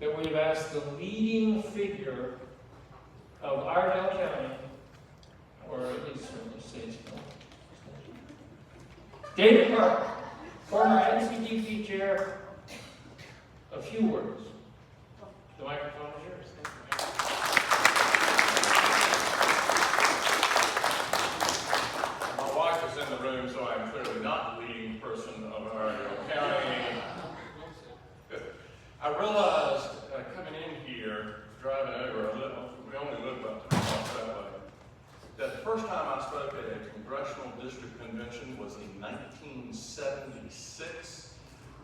that we have asked the leading figure of Iredell County, or at least certainly Statesville, David Clark, former NCDP chair, a few words. The microphone is yours. My wife is in the room, so I'm clearly not the leading person of Iredell County. I realized coming in here, driving over, we only live about 2 miles that way, that the first time I spoke at a congressional district convention was in 1976,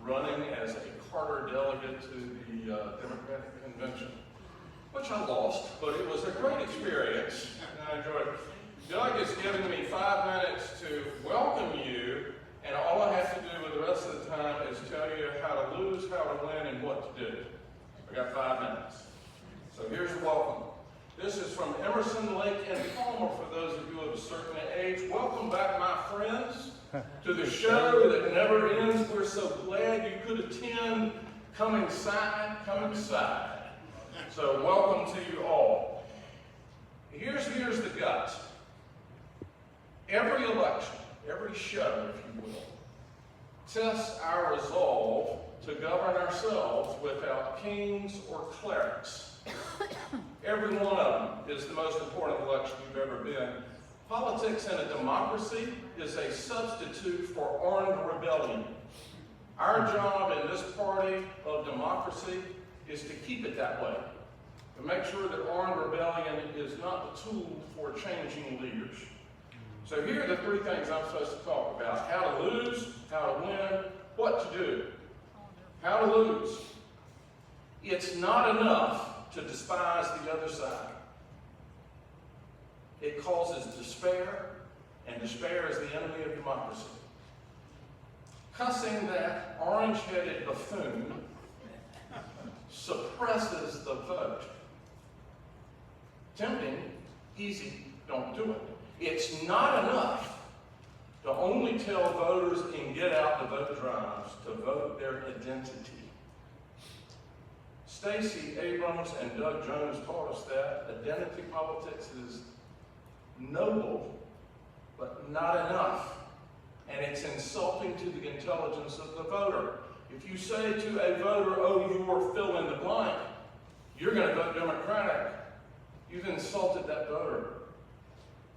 running as a Carter delegate to the Democratic Convention, which I lost, but it was a great experience, and I enjoyed it. Doug has given me 5 minutes to welcome you, and all I have to do with the rest of the time is tell you how to lose, how to win, and what to do. I got 5 minutes. So here's the welcome. This is from Emerson, Lake, and Palmer, for those of you of a certain age. Welcome back, my friends, to the show that never ends. We're so glad you could attend. Come inside, come inside. So welcome to you all. Here's the guts. Every election, every show, if you will, tests our resolve to govern ourselves without kings or clerics. Every one of them is the most important election you've ever been. Politics in a democracy is a substitute for armed rebellion. Our job in this party of democracy is to keep it that way, to make sure that armed rebellion is not the tool for changing leaders. So here are the 3 things I'm supposed to talk about: how to lose, how to win, what to do. How to lose. It's not enough to despise the other side. It causes despair, and despair is the enemy of democracy. Cussing that orange-headed buffoon suppresses the vote. Tempting, easy, don't do it. It's not enough to only tell voters in get-out-the-vote drives to vote their identity. Stacey Abrams and Doug Jones taught us that identity politics is noble, but not enough. And it's insulting to the intelligence of the voter. If you say to a voter, oh, you're fill in the blank, you're going to vote Democratic, you've insulted that voter.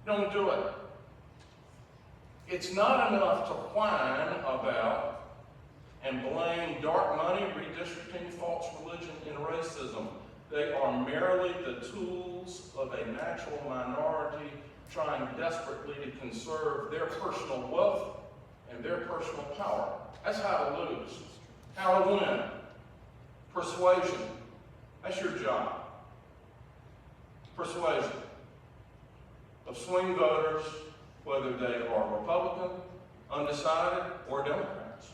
Don't do it. It's not enough to whine about and blame dark money, redistricting, false religion, and racism. They are merely the tools of a natural minority trying desperately to conserve their personal wealth and their personal power. That's how to lose. How to win. Persuasion. That's your job. Persuasion of swing voters, whether they are Republican, undecided, or Democrats.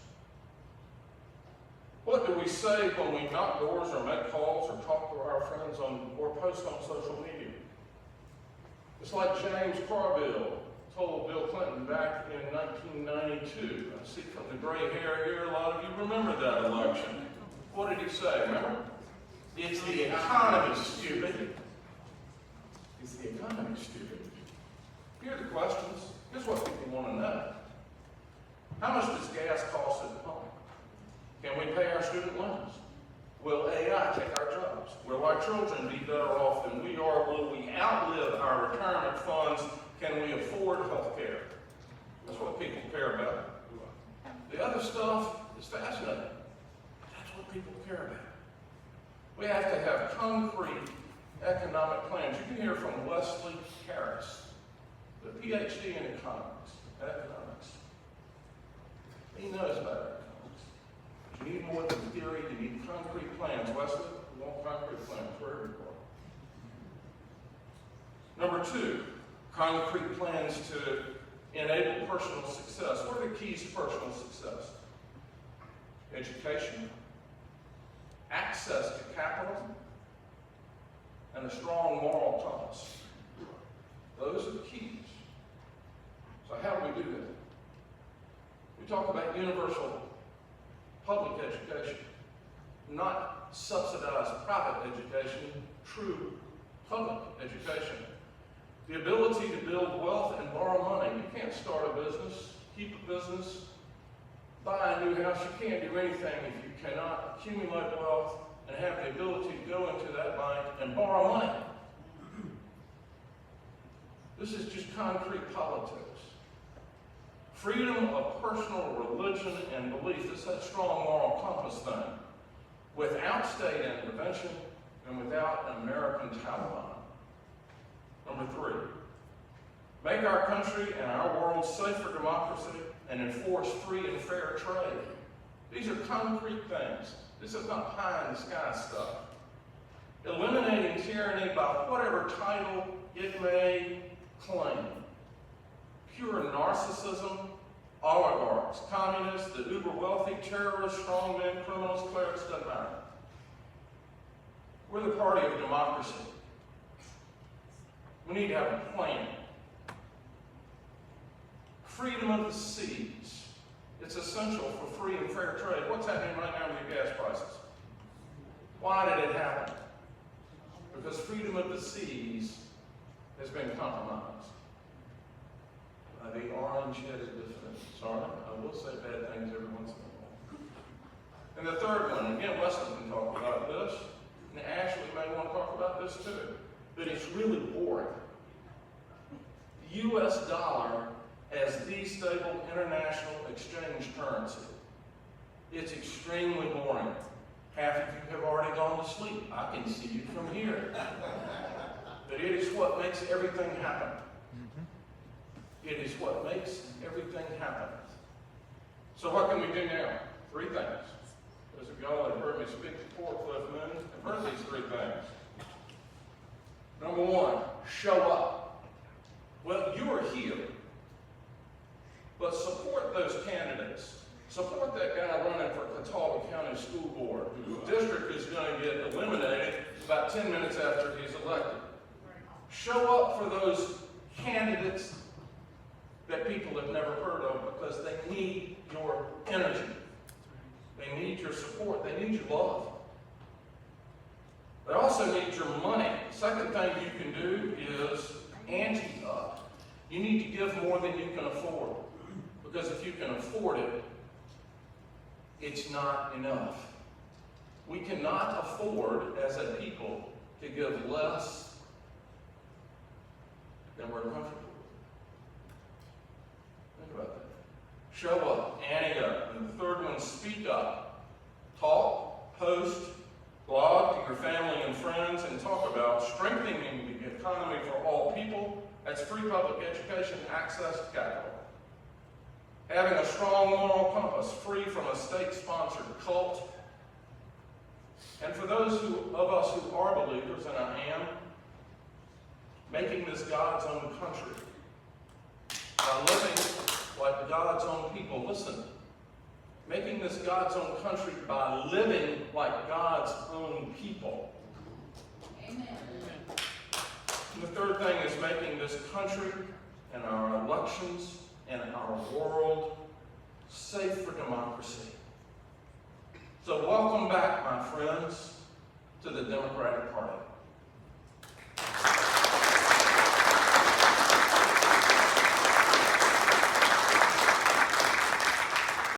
What do we say when we knock doors or make calls or talk to our friends or post on social media? It's like James Carville told Bill Clinton back in 1992. I see from the gray hair here, a lot of you remember that election. What did he say, remember? It's the economy, stupid. It's the economy, stupid. Here are the questions. Here's what people want to know. How much does gas cost at the pump? Can we pay our student loans? Will AI take our jobs? Will our children be better off than we are? Will we outlive our retirement funds? Can we afford health care? That's what people care about. The other stuff is fascinating. That's what people care about. We have to have concrete economic plans. You can hear from Wesley Harris, the PhD in economics. He knows about economics. You need more than theory, you need concrete plans. Wesley, we want concrete plans for everybody. Number 2, concrete plans to enable personal success. What are the keys to personal success? Education, access to capital, and a strong moral compass. Those are the keys. So how do we do that? We talk about universal public education, not subsidized private education, true public education. The ability to build wealth and borrow money. You can't start a business, keep a business, buy a new house. You can't do anything if you cannot accumulate wealth and have the ability to go into that bank and borrow money. This is just concrete politics. Freedom of personal religion and belief. This is that strong moral compass thing. Without state intervention and without an American Taliban. Number 3, make our country and our world safe for democracy and enforce free and fair trade. These are concrete things. This is not pie-in-the-sky stuff. Eliminating tyranny by whatever title it may claim. Pure narcissism, oligarchs, communists, the uber-wealthy, terrorists, strongmen, criminals, clerics, doesn't matter. We're the party of democracy. We need to have a plan. Freedom of the seas. It's essential for free and fair trade. What's happening right now with the gas prices? Why did it happen? Because freedom of the seas has been compromised by the orange-headed defendants. Sorry, I will say bad things every once in a while. And the third one, again, Wesley can talk about this, and Ashley may want to talk about this too, but it's really boring. The U.S. dollar as the stable international exchange currency. It's extremely boring. Half of you have already gone to sleep. I can see you from here. But it is what makes everything happen. It is what makes everything happen. So what can we do now? 3 things. Those of y'all that have heard me speak before, Cliff Moon, have heard these 3 things. Number 1, show up. Well, you are here, but support those candidates. Support that guy running for Catawba County School Board, whose district is going to get eliminated about 10 minutes after he's elected. Show up for those candidates that people have never heard of because they need your energy. They need your support. They need your love. They also need your money. The second thing you can do is ante up. You need to give more than you can afford. Because if you can afford it, it's not enough. We cannot afford as a people to give less than we're comfortable with. Think about that. Show up, ante up. And the third one, speak up. Talk, post, blog to your family and friends, and talk about strengthening the economy for all people. That's free public education, access to capital. Having a strong moral compass, free from a state-sponsored cult. And for those of us who are believers, and I am, making this God's own country. By living like God's own people. Listen, making this God's own country by living like God's own people. Amen. And the third thing is making this country and our elections and our world safe for democracy. So welcome back, my friends, to the Democratic Party.